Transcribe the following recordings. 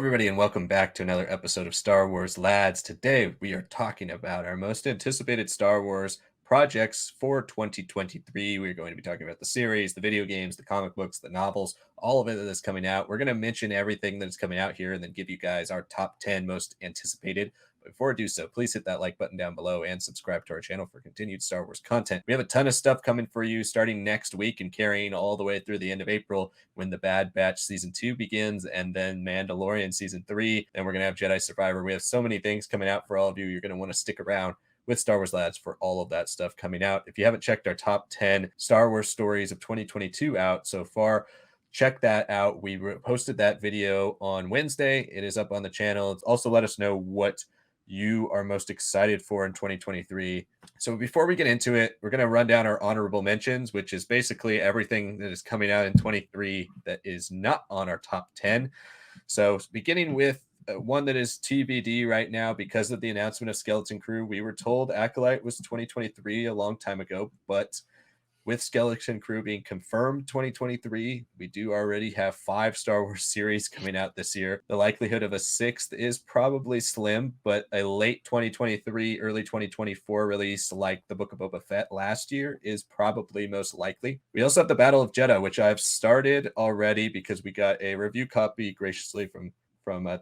everybody, and welcome back to another episode of Star Wars Lads. Today, we are talking about our most anticipated Star Wars projects for 2023. We're going to be talking about the series, the video games, the comic books, the novels, all of it that is coming out. We're going to mention everything that is coming out here and then give you guys our top 10 most anticipated. But before I do so, please hit that like button down below and subscribe to our channel for continued Star Wars content. We have a ton of stuff coming for you starting next week and carrying all the way through the end of April when the Bad Batch Season 2 begins, and then Mandalorian Season 3. Then we're going to have Jedi Survivor. We have so many things coming out for all of you. You're going to want to stick around with Star Wars Lads for all of that stuff coming out. If you haven't checked our top 10 Star Wars stories of 2022 out so far, check that out. We posted that video on Wednesday. It is up on the channel. Also, let us know what you are most excited for in 2023. So before we get into it, we're going to run down our honorable mentions, which is basically everything that is coming out in 23 that is not on our top 10. So beginning with one that is TBD right now because of the announcement of Skeleton Crew. We were told Acolyte was 2023 a long time ago, but with Skeleton Crew being confirmed 2023, we do already have 5 Star Wars series coming out this year. The likelihood of a 6th is probably slim, but a late 2023, early 2024 release like the Book of Boba Fett last year is probably most likely. We also have the Battle of Jedha, which I've started already because we got a review copy graciously from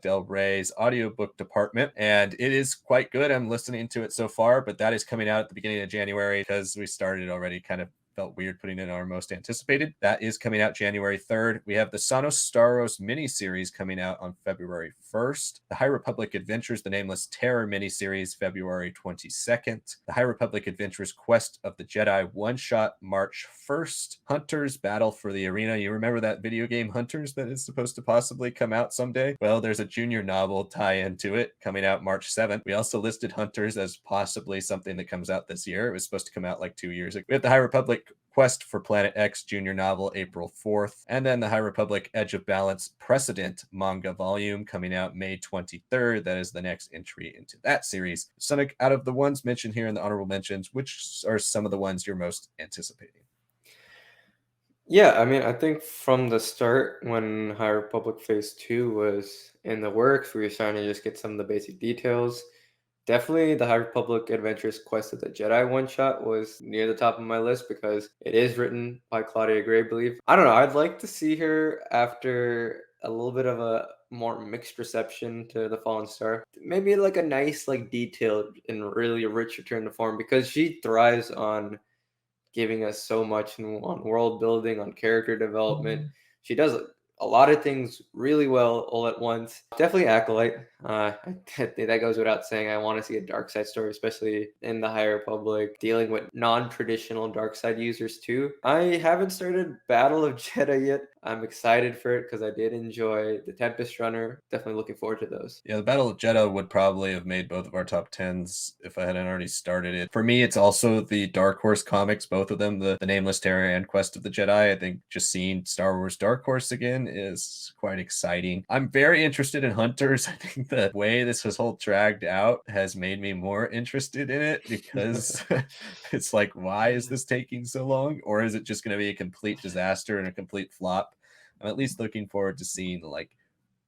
Del Rey's audiobook department, and it is quite good. I'm listening to it so far, but that is coming out at the beginning of January because we started already. Kind of felt weird putting in our most anticipated. That is coming out January 3rd. We have the Sanos Staros miniseries coming out on February 1st. The High Republic Adventures, the Nameless Terror miniseries, February 22nd. The High Republic Adventures Quest of the Jedi one-shot, March 1st. Hunters Battle for the Arena. You remember that video game Hunters that is supposed to possibly come out someday? Well, there's a junior novel tie-in to it coming out March 7th. We also listed Hunters as possibly something that comes out this year. It was supposed to come out like 2 years ago. We have the High Republic Quest for Planet X junior novel April 4th, and then the High Republic Edge of Balance Precedent manga volume coming out May 23rd. That is the next entry into that series. Sanak, out of the ones mentioned here in the honorable mentions, which are some of the ones you're most anticipating? Yeah, I mean, I think from the start, when High Republic Phase 2 was in the works, we were starting to just get some of the basic details. Definitely the High Republic Adventures Quest of the Jedi one-shot was near the top of my list because it is written by Claudia Gray, I believe. I don't know, I'd like to see her after a little bit of a more mixed reception to The Fallen Star. Maybe like a nice, like detailed and really rich return to form because she thrives on giving us so much on world building, on character development. She does a lot of things really well all at once. Definitely Acolyte. I think that goes without saying. I want to see a dark side story, especially in the High Republic, dealing with non-traditional dark side users too. I haven't started Battle of Jeddah yet. I'm excited for it because I did enjoy the Tempest Runner. Definitely looking forward to those. Yeah, the Battle of Jeddah would probably have made both of our top 10s if I hadn't already started it. For me, it's also the Dark Horse comics, both of them, the Nameless Terror and Quest of the Jedi. I think just seeing Star Wars Dark Horse again is quite exciting. I'm very interested in Hunters. I think the way this was all dragged out has made me more interested in it because it's like, why is this taking so long? Or is it just going to be a complete disaster and a complete flop? I'm at least looking forward to seeing like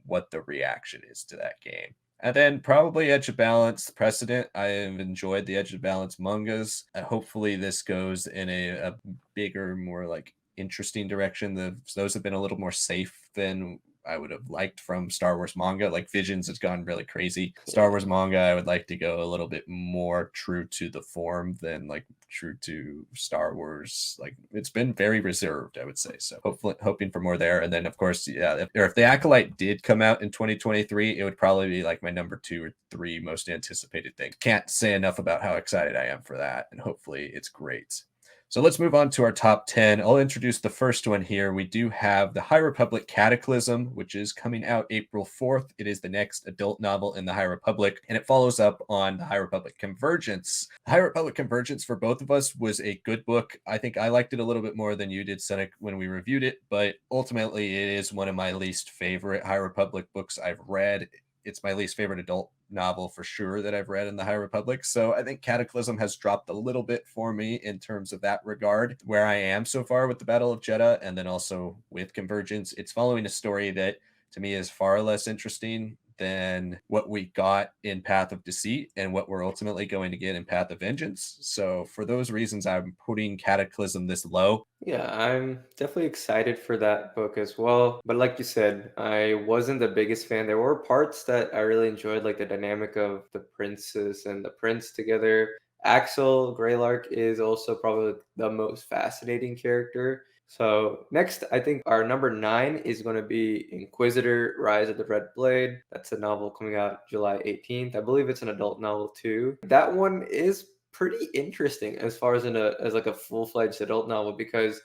what the reaction is to that game. And then probably Edge of Balance Precedent. I have enjoyed the Edge of Balance mangas. Hopefully this goes in a bigger, more like interesting direction. Those have been a little more safe than I would have liked from Star Wars manga. Like Visions has gone really crazy. Star Wars manga, I would like to go a little bit more true to the form than like true to Star Wars. Like it's been very reserved, I would say. So hopefully hoping for more there. And then of course, yeah, if the Acolyte did come out in 2023, it would probably be like my number 2 or 3 most anticipated thing. Can't say enough about how excited I am for that. And hopefully it's great. So let's move on to our top 10. I'll introduce the first one here. We do have the High Republic Cataclysm, which is coming out April 4th. It is the next adult novel in the High Republic, and it follows up on the High Republic Convergence. The High Republic Convergence for both of us was a good book. I think I liked it a little bit more than you did, Sanak, when we reviewed it, but ultimately it is one of my least favorite High Republic books I've read. It's my least favorite adult novel for sure that I've read in the High Republic. So I think Cataclysm has dropped a little bit for me in terms of that regard, where I am so far with the Battle of Jeddah and then also with Convergence. It's following a story that to me is far less interesting than what we got in Path of Deceit and what we're ultimately going to get in Path of Vengeance. So for those reasons, I'm putting Cataclysm this low. Yeah, I'm definitely excited for that book as well. But like you said, I wasn't the biggest fan. There were parts that I really enjoyed, like the dynamic of the princess and the prince together. Axel Greylark is also probably the most fascinating character. So next, I think our number 9 is going to be Inquisitor: Rise of the Red Blade. That's a novel coming out July 18th. I believe it's an adult novel too. That one is pretty interesting as far as as like a full-fledged adult novel because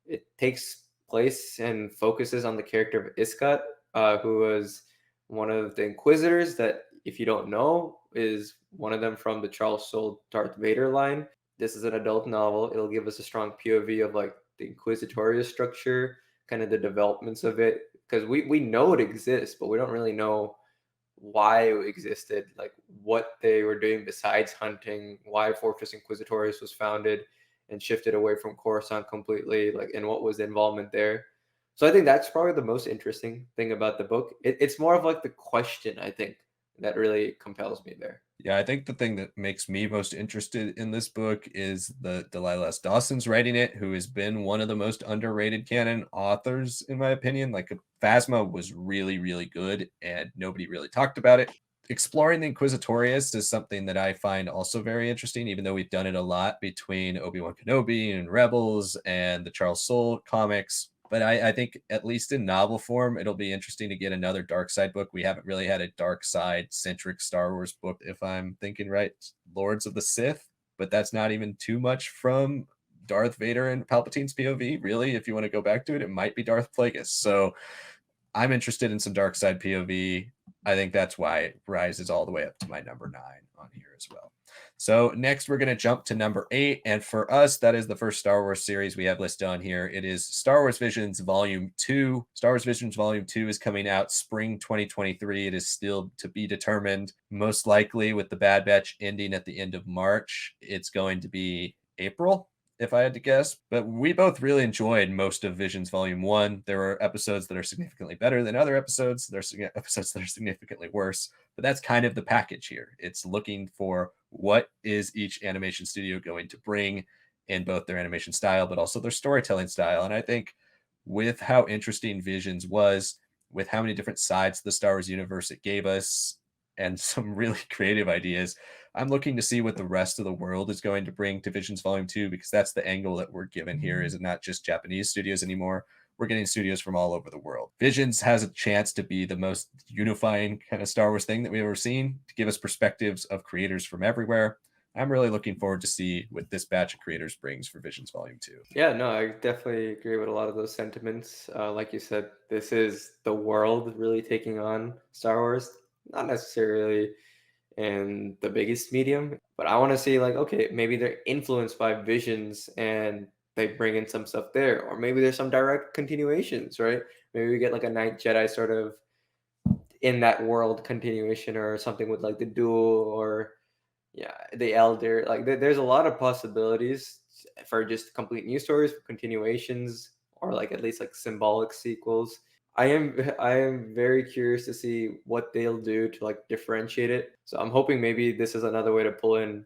it takes place and focuses on the character of Iskat, who was one of the Inquisitors that, if you don't know, is one of them from the Charles Soule Darth Vader line. This is an adult novel. It'll give us a strong POV of like the inquisitorial structure, kind of the developments of it, because we know it exists, but we don't really know why it existed, like what they were doing besides hunting, why Fortress Inquisitorius was founded and shifted away from Coruscant completely, like, and what was the involvement there. So I think that's probably the most interesting thing about the book. It's more of like the question, I think, that really compels me there. Yeah, I think the thing that makes me most interested in this book is the Delilah S. Dawson's writing it, who has been one of the most underrated canon authors, in my opinion. Like Phasma was really, really good, and nobody really talked about it. Exploring the Inquisitorius is something that I find also very interesting, even though we've done it a lot between Obi-Wan Kenobi and Rebels and the Charles Soule comics. But I think at least in novel form, it'll be interesting to get another dark side book. We haven't really had a dark side centric Star Wars book, if I'm thinking right. Lords of the Sith, but that's not even too much from Darth Vader and Palpatine's POV. Really, if you want to go back to it, it might be Darth Plagueis. So I'm interested in some dark side POV. I think that's why it rises all the way up to my number 9 on here as well. So next we're going to jump to number 8. And for us, that is the first Star Wars series we have listed on here. It is Star Wars Visions Volume 2. Star Wars Visions Volume 2 is coming out spring 2023. It is still to be determined. Most likely with the Bad Batch ending at the end of March, it's going to be April, if I had to guess. But we both really enjoyed most of Visions Volume 1. There were episodes that are significantly better than other episodes. There's episodes that are significantly worse. But that's kind of the package here. It's looking for what is each animation studio going to bring in both their animation style, but also their storytelling style. And I think with how interesting Visions was, with how many different sides to the Star Wars universe it gave us, and some really creative ideas, I'm looking to see what the rest of the world is going to bring to Visions Volume 2, because that's the angle that we're given here, is not just Japanese studios anymore. We're getting studios from all over the world. Visions has a chance to be the most unifying kind of Star Wars thing that we've ever seen, to give us perspectives of creators from everywhere. I'm really looking forward to see what this batch of creators brings for Visions Volume 2. Yeah, no, I definitely agree with a lot of those sentiments. Like you said, this is the world really taking on Star Wars, not necessarily in the biggest medium, but I want to see like, okay, maybe they're influenced by Visions and they bring in some stuff there, or maybe there's some direct continuations, right? Maybe we get like a Night Jedi sort of in that world continuation, or something with like the duel, or yeah, the Elder. Like there's a lot of possibilities for just complete new stories, for continuations, or like at least like symbolic sequels. I am very curious to see what they'll do to like differentiate it. So I'm hoping maybe this is another way to pull in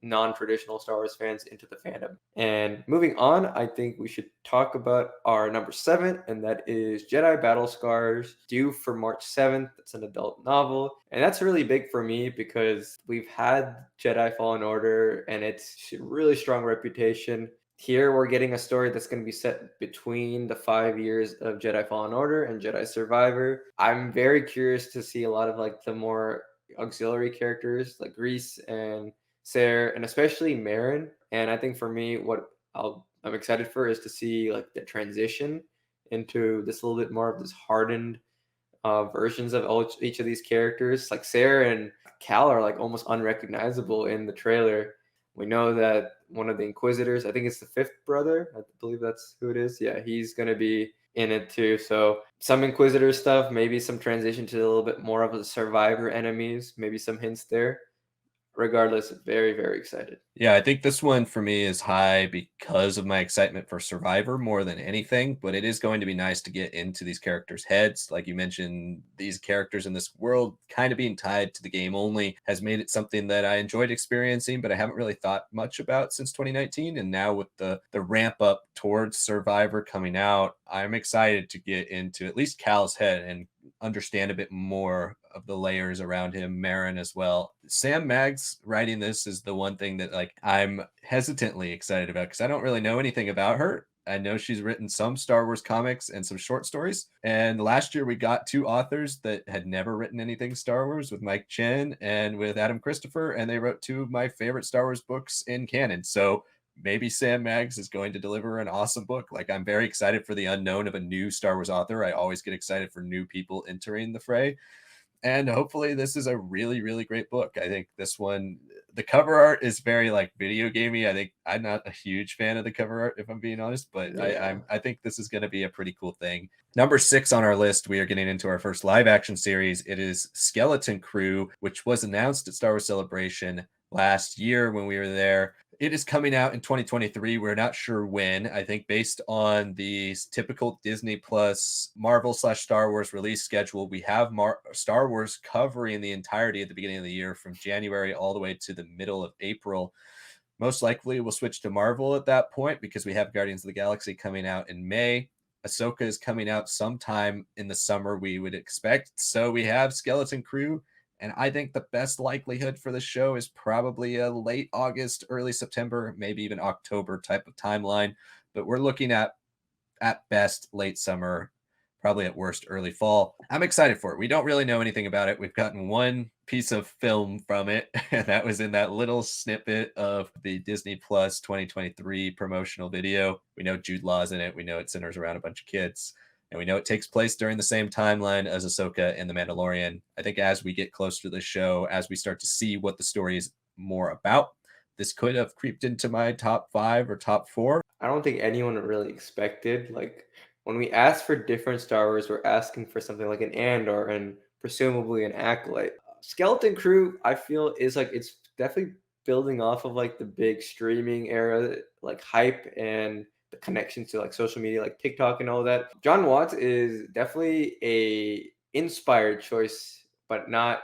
non-traditional Star Wars fans into the fandom. And moving on, I think we should talk about our number 7, and that is Jedi Battle Scars, due for March 7th. It's an adult novel, and that's really big for me because we've had Jedi Fallen Order, and it's a really strong reputation. Here we're getting a story that's going to be set between the 5 years of Jedi Fallen Order and Jedi Survivor. I'm very curious to see a lot of like the more auxiliary characters like Grease and Sarah, and especially Marin. And I think for me, what I'm excited for is to see like the transition into this little bit more of this hardened versions of each of these characters. Like Sarah and Cal are like almost unrecognizable in the trailer. We know that one of the Inquisitors, I think it's the fifth brother, I believe that's who it is. Yeah, he's gonna be in it too. So some Inquisitor stuff, maybe some transition to a little bit more of the Survivor enemies, maybe some hints there. regardless, very, very excited. Yeah, I think this one for me is high because of my excitement for Survivor more than anything, but it is going to be nice to get into these characters' heads. Like you mentioned, these characters in this world kind of being tied to the game only has made it something that I enjoyed experiencing, but I haven't really thought much about since 2019. And now with the ramp up towards Survivor coming out, I'm excited to get into at least Cal's head and understand a bit more of the layers around him, Marin as well. Sam Maggs writing this is the one thing that like I'm hesitantly excited about because I don't really know anything about her. I know she's written some Star Wars comics and some short stories. And last year we got two authors that had never written anything Star Wars with Mike Chen and with Adam Christopher, and they wrote two of my favorite Star Wars books in canon. So maybe Sam Maggs is going to deliver an awesome book. Like I'm very excited for the unknown of a new Star Wars author. I always get excited for new people entering the fray. And hopefully this is a really, really great book. I think this one, the cover art is very like video gamey. I think I'm not a huge fan of the cover art, if I'm being honest, but Yeah. I think this is going to be a pretty cool thing. Number 6 on our list, we are getting into our first live action series. It is Skeleton Crew, which was announced at Star Wars Celebration last year when we were there. It is coming out in 2023. We're not sure when. I think based on the typical Disney Plus Marvel slash Star Wars release schedule, we have Star Wars covering the entirety at the beginning of the year from January all the way to the middle of April. Most likely we'll switch to Marvel at that point because we have Guardians of the Galaxy coming out in May. Ahsoka is coming out sometime in the summer, we would expect. So we have Skeleton Crew. And I think the best likelihood for the show is probably a late August, early September, maybe even October type of timeline. But we're looking at best late summer, probably at worst early fall. I'm excited for it. We don't really know anything about it. We've gotten one piece of film from it, and that was in that little snippet of the Disney Plus 2023 promotional video. We know Jude Law's in it. We know it centers around a bunch of kids. And we know it takes place during the same timeline as Ahsoka and The Mandalorian. I think as we get closer to the show, as we start to see what the story is more about, this could have creeped into my top 5 or top 4. I don't think anyone really expected. Like when we asked for different Star Wars, we're asking for something like an Andor and presumably an Acolyte. Skeleton Crew, I feel, is like it's definitely building off of like the big streaming era, like hype and the connection to like social media, like TikTok and all that. John Watts is definitely a inspired choice, but not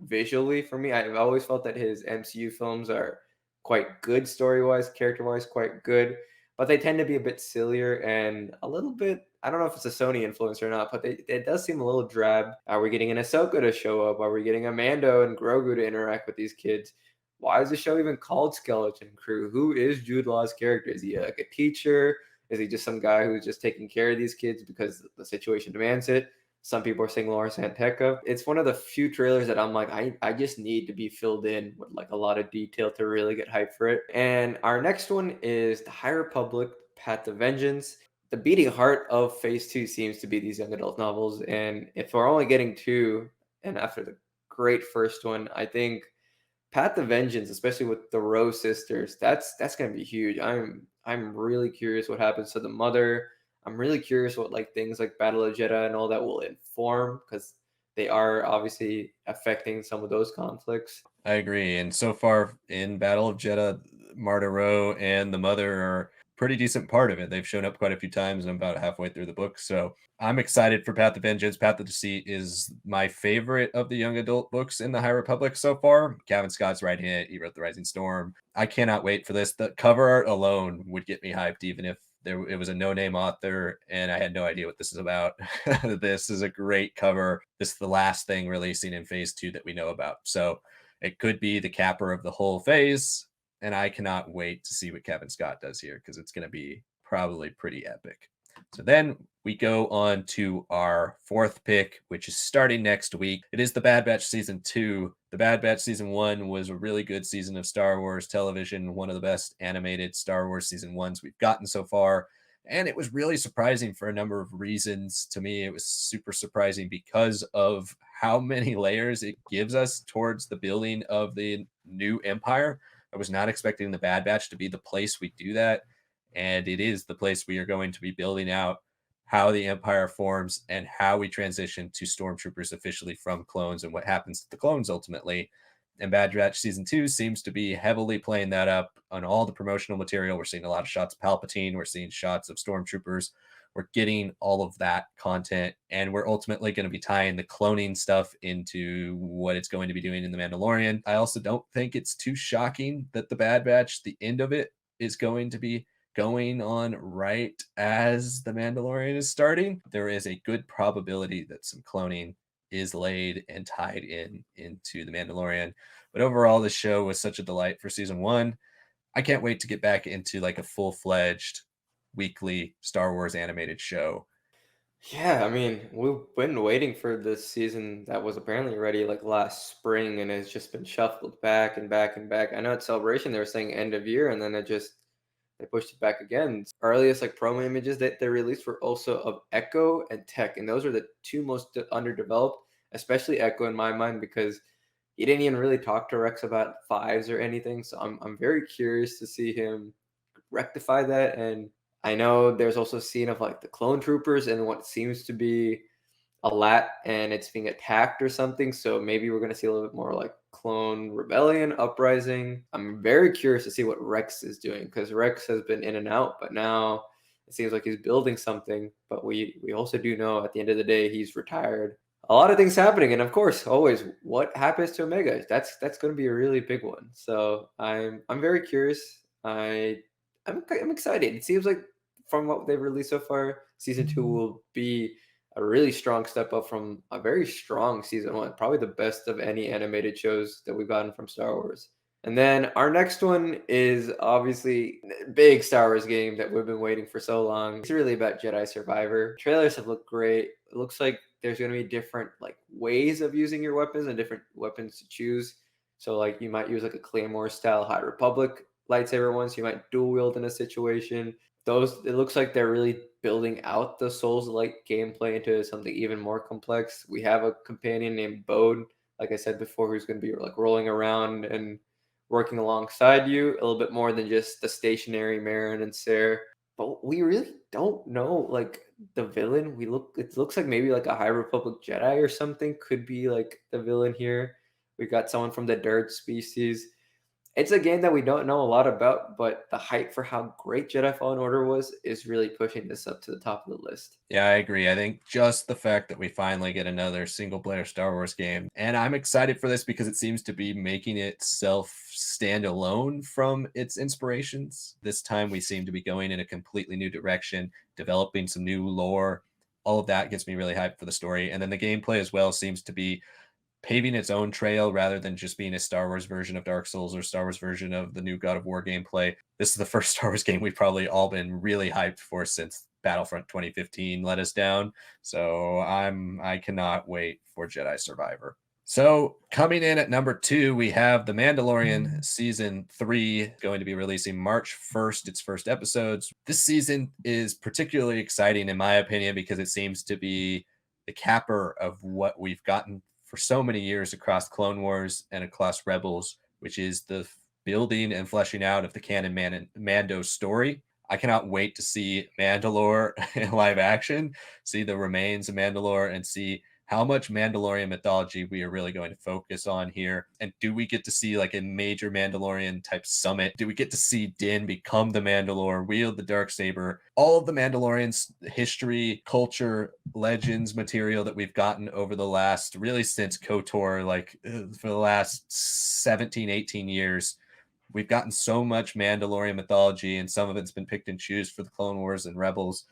visually for me. I've always felt that his MCU films are quite good story wise, character wise, quite good, but they tend to be a bit sillier and a little bit. I don't know if it's a Sony influence or not, but it does seem a little drab. Are we getting an Ahsoka to show up? Are we getting a Mando and Grogu to interact with these kids? Why is the show even called Skeleton Crew? Who is Jude Law's character? Is he like a teacher? Is he just some guy who's just taking care of these kids because the situation demands it? Some people are saying Laura Santeca. It's one of the few trailers that I'm like, I just need to be filled in with like a lot of detail to really get hyped for it. And our next one is The High Republic, Path of Vengeance. The beating heart of Phase 2 seems to be these young adult novels. And if we're only getting two, and after the great first one, I think Path of Vengeance, especially with the Rose sisters, that's gonna be huge. I'm really curious what happens to the mother. I'm really curious what like things like Battle of Jeddah and all that will inform because they are obviously affecting some of those conflicts. I agree. And so far in Battle of Jeddah, Marta Rowe and the mother are pretty decent part of it. They've shown up quite a few times, and I'm about halfway through the book. So I'm excited for Path of Vengeance. Path of Deceit is my favorite of the young adult books in the High Republic so far. Kevin Scott's writing it. He wrote The Rising Storm. I cannot wait for this. The cover art alone would get me hyped, even if it was a no-name author and I had no idea what this is about. This is a great cover. This is the last thing releasing in Phase 2 that we know about. So it could be the capper of the whole phase, and I cannot wait to see what Kevin Scott does here because it's going to be probably pretty epic. So then we go on to our fourth pick, which is starting next week. It is The Bad Batch Season 2. The Bad Batch Season 1 was a really good season of Star Wars television, one of the best animated Star Wars Season 1s we've gotten so far. And it was really surprising for a number of reasons. To me, it was super surprising because of how many layers it gives us towards the building of the new empire. I was not expecting the Bad Batch to be the place we do that. And it is the place we are going to be building out how the empire forms and how we transition to stormtroopers officially from clones and what happens to the clones ultimately. And Bad Batch Season 2 seems to be heavily playing that up on all the promotional material. We're seeing a lot of shots of Palpatine. We're seeing shots of stormtroopers. We're getting all of that content, and we're ultimately going to be tying the cloning stuff into what it's going to be doing in The Mandalorian. I also don't think it's too shocking that the Bad Batch, the end of it, is going to be going on right as The Mandalorian is starting. There is a good probability that some cloning is laid and tied into The Mandalorian. But overall, the show was such a delight for season 1. I can't wait to get back into like a full-fledged weekly Star Wars animated show. Yeah, I mean, we've been waiting for this season that was apparently ready like last spring and it's just been shuffled back and back and back. I know at Celebration they were saying end of year and then they pushed it back again. Earliest like promo images that they released were also of Echo and Tech, and those are the two most underdeveloped, especially Echo in my mind because he didn't even really talk to Rex about fives or anything. So I'm very curious to see him rectify that. And I know there's also a scene of like the clone troopers and what seems to be a lat and it's being attacked or something. So maybe we're going to see a little bit more like clone rebellion, uprising. I'm very curious to see what Rex is doing because Rex has been in and out, but now it seems like he's building something. But we also do know at the end of the day he's retired. A lot of things happening, and of course, always what happens to Omega. That's going to be a really big one. So I'm very curious. I'm excited. It seems like from what they've released so far, season 2 will be a really strong step up from a very strong season 1, probably the best of any animated shows that we've gotten from Star Wars. And then our next one is obviously a big Star Wars game that we've been waiting for so long. It's really about Jedi Survivor. Trailers have looked great. It looks like there's going to be different like ways of using your weapons and different weapons to choose. So like you might use like a Claymore style High Republic lightsaber once. You might dual wield in a situation. Those it looks like they're really building out the Souls-like gameplay into something even more complex. We have a companion named Bode, like I said before, who's going to be like rolling around and working alongside you a little bit more than just the stationary Marin and Sarah. But we really don't know like the villain. It looks like maybe like a High Republic Jedi or something could be like the villain here. We got someone from the Dirt species. It's a game that we don't know a lot about, but the hype for how great Jedi Fallen Order was is really pushing this up to the top of the list. Yeah, I agree. I think just the fact that we finally get another single player Star Wars game, and I'm excited for this because it seems to be making itself stand alone from its inspirations. This time we seem to be going in a completely new direction, developing some new lore. All of that gets me really hyped for the story. And then the gameplay as well seems to be paving its own trail rather than just being a Star Wars version of Dark Souls or Star Wars version of the new God of War gameplay. This is the first Star Wars game we've probably all been really hyped for since Battlefront 2015 let us down. So I cannot wait for Jedi Survivor. So coming in at number 2, we have The Mandalorian season 3 going to be releasing March 1st, its first episodes. This season is particularly exciting in my opinion because it seems to be the capper of what we've gotten for so many years across Clone Wars and across Rebels, which is the building and fleshing out of the canon Mando story. I cannot wait to see Mandalore in live action, see the remains of Mandalore, and see how much Mandalorian mythology we are really going to focus on here. And do we get to see like a major Mandalorian type summit? Do we get to see Din become the Mandalore, wield the Darksaber? All of the Mandalorians history, culture, legends material that we've gotten over the last, really since KOTOR, like for the last 17, 18 years, we've gotten so much Mandalorian mythology, and some of it's been picked and choose for the Clone Wars and Rebels.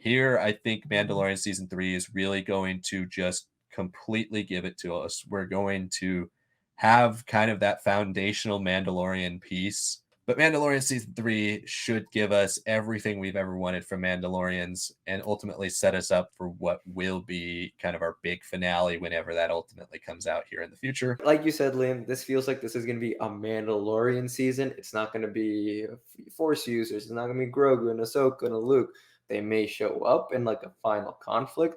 Here, I think Mandalorian season 3 is really going to just completely give it to us. We're going to have kind of that foundational Mandalorian piece. But Mandalorian season 3 should give us everything we've ever wanted from Mandalorians and ultimately set us up for what will be kind of our big finale whenever that ultimately comes out here in the future. Like you said, Liam, this feels like this is going to be a Mandalorian season. It's not going to be Force users. It's not going to be Grogu and Ahsoka and Luke. They may show up in like a final conflict,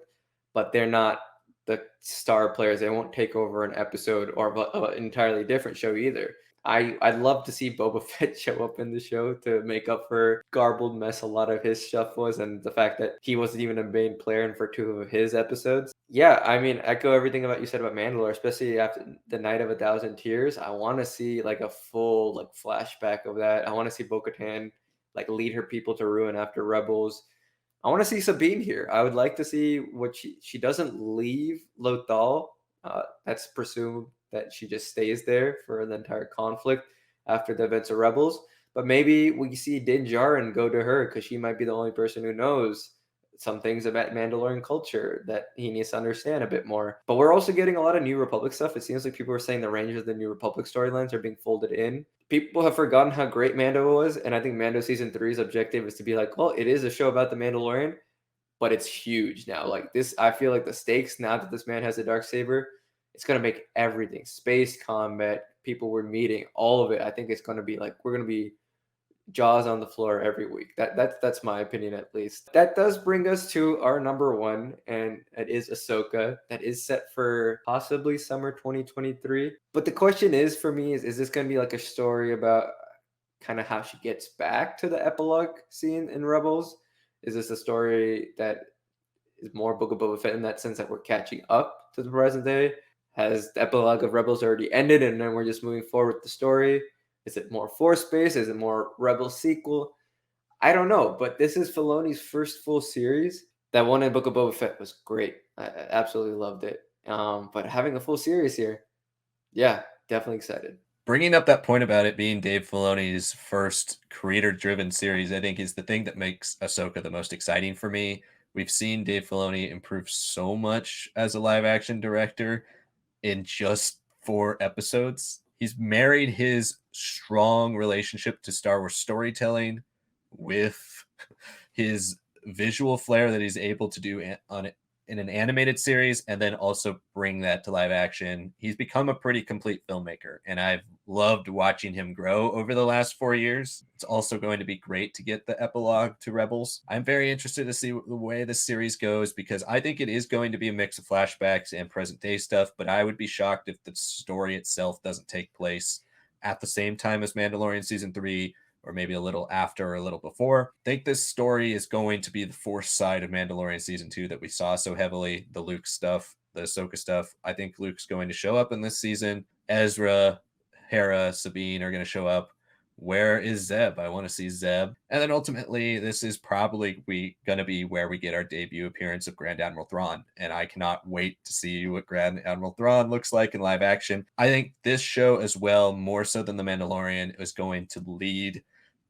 but they're not the star players. They won't take over an episode or an entirely different show either. I'd love to see Boba Fett show up in the show to make up for garbled mess a lot of his stuff was, and the fact that he wasn't even a main player in for 2 of his episodes. Yeah, I mean, echo everything about you said about Mandalore, especially after the Night of a Thousand Tears. I want to see like a full like flashback of that. I want to see Bo-Katan like lead her people to ruin after Rebels. I want to see Sabine here. I would like to see what she doesn't leave Lothal. That's presumed that she just stays there for the entire conflict after the events of Rebels. But maybe we see Din Djarin go to her because she might be the only person who knows some things about Mandalorian culture that he needs to understand a bit more. But we're also getting a lot of New Republic stuff. It seems like people are saying the range of the New Republic storylines are being folded in. People have forgotten how great Mando was, and I think Mando season 3's objective is to be like, well, it is a show about the Mandalorian, but it's huge now. Like this, I feel like the stakes now that this man has a dark saber, it's gonna make everything space combat, people we're meeting, all of it. I think it's gonna be like we're gonna be jaws on the floor every week. That's my opinion at least. That does bring us to our number one, and it is Ahsoka. That is set for possibly summer 2023. But the question is for me is this gonna be like a story about kind of how she gets back to the epilogue scene in Rebels? Is this a story that is more Book of Boba Fett in that sense that we're catching up to the present day? Has the epilogue of Rebels already ended and then we're just moving forward with the story? Is it more Force based? Is it more Rebel sequel? I don't know, but this is Filoni's first full series. That one in Book of Boba Fett was great. I absolutely loved it. But having a full series here, yeah, definitely excited. Bringing up that point about it being Dave Filoni's first creator-driven series, I think is the thing that makes Ahsoka the most exciting for me. We've seen Dave Filoni improve so much as a live-action director in just 4 episodes. He's married his strong relationship to Star Wars storytelling with his visual flair that he's able to do on it in an animated series and then also bring that to live action. He's become a pretty complete filmmaker, and I've loved watching him grow over the last 4 years. It's also going to be great to get the epilogue to Rebels. I'm very interested to see the way this series goes because I think it is going to be a mix of flashbacks and present day stuff, but I would be shocked if the story itself doesn't take place at the same time as Mandalorian season 3 or maybe a little after or a little before. I think this story is going to be the Force side of Mandalorian season 2 that we saw so heavily, the Luke stuff, the Ahsoka stuff. I think Luke's going to show up in this season. Ezra, Hera, Sabine are going to show up. Where is Zeb? I want to see Zeb. And then ultimately, this is probably going to be where we get our debut appearance of Grand Admiral Thrawn. And I cannot wait to see what Grand Admiral Thrawn looks like in live action. I think this show as well, more so than The Mandalorian, is going to lead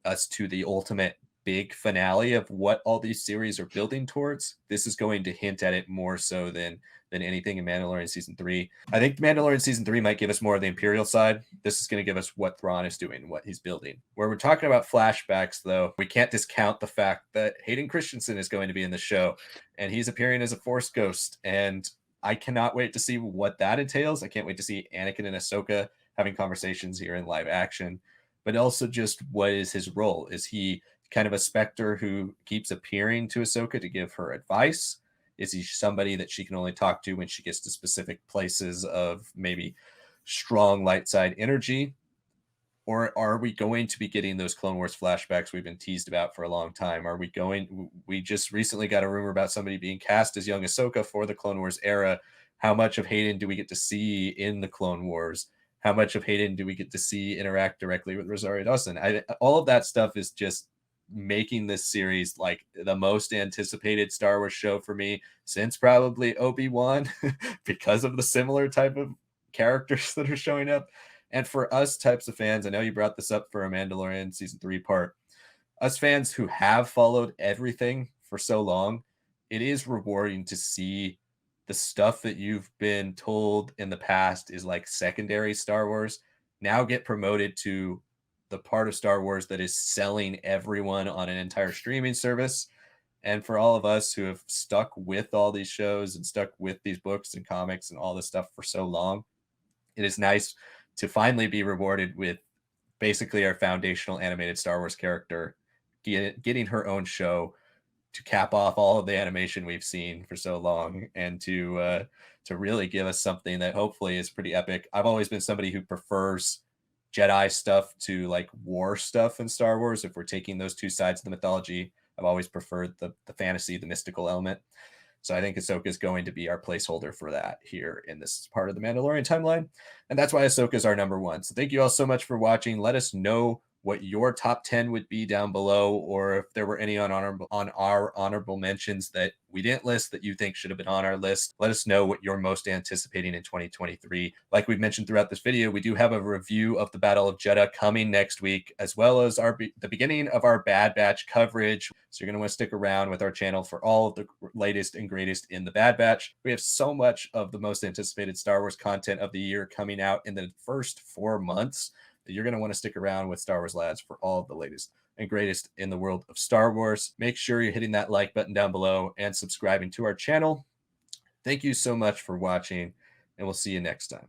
us to the ultimate big finale of what all these series are building towards. This is going to hint at it more so than anything in Mandalorian season 3. I think Mandalorian season 3 might give us more of the Imperial side. This is going to give us what Thrawn is doing, what he's building. Where we're talking about flashbacks, though, we can't discount the fact that Hayden Christensen is going to be in the show, and he's appearing as a Force ghost, and I cannot wait to see what that entails. I can't wait to see Anakin and Ahsoka having conversations here in live action, but also just what is his role? Is he kind of a specter who keeps appearing to Ahsoka to give her advice? Is he somebody that she can only talk to when she gets to specific places of maybe strong light side energy? Or are we going to be getting those Clone Wars flashbacks we've been teased about for a long time? We just recently got a rumor about somebody being cast as young Ahsoka for the Clone Wars era. How much of Hayden do we get to see in the Clone Wars? How much of Hayden do we get to see interact directly with Rosario Dawson? All of that stuff is just making this series like the most anticipated Star Wars show for me since probably Obi-Wan because of the similar type of characters that are showing up. And for us types of fans, I know you brought this up for a Mandalorian season 3 part. Us fans who have followed everything for so long, it is rewarding to see the stuff that you've been told in the past is like secondary Star Wars now get promoted to the part of Star Wars that is selling everyone on an entire streaming service. And for all of us who have stuck with all these shows and stuck with these books and comics and all this stuff for so long, it is nice to finally be rewarded with basically our foundational animated Star Wars character getting her own show to cap off all of the animation we've seen for so long, and to really give us something that hopefully is pretty epic. I've always been somebody who prefers Jedi stuff to like war stuff in Star Wars, if we're taking those two sides of the mythology, I've always preferred the fantasy, the mystical element. So I think Ahsoka is going to be our placeholder for that here in this part of the Mandalorian timeline. And that's why Ahsoka is our number one. So thank you all so much for watching. Let us know what your top 10 would be down below, or if there were any on our honorable mentions that we didn't list that you think should have been on our list. Let us know what you're most anticipating in 2023. Like we've mentioned throughout this video, we do have a review of the Battle of Jeddah coming next week, as well as the beginning of our Bad Batch coverage. So you're going to want to stick around with our channel for all of the latest and greatest in the Bad Batch. We have so much of the most anticipated Star Wars content of the year coming out in the first 4 months that you're going to want to stick around with Star Wars Lads for all of the latest and greatest in the world of Star Wars. Make sure you're hitting that like button down below and subscribing to our channel. Thank you so much for watching, and we'll see you next time.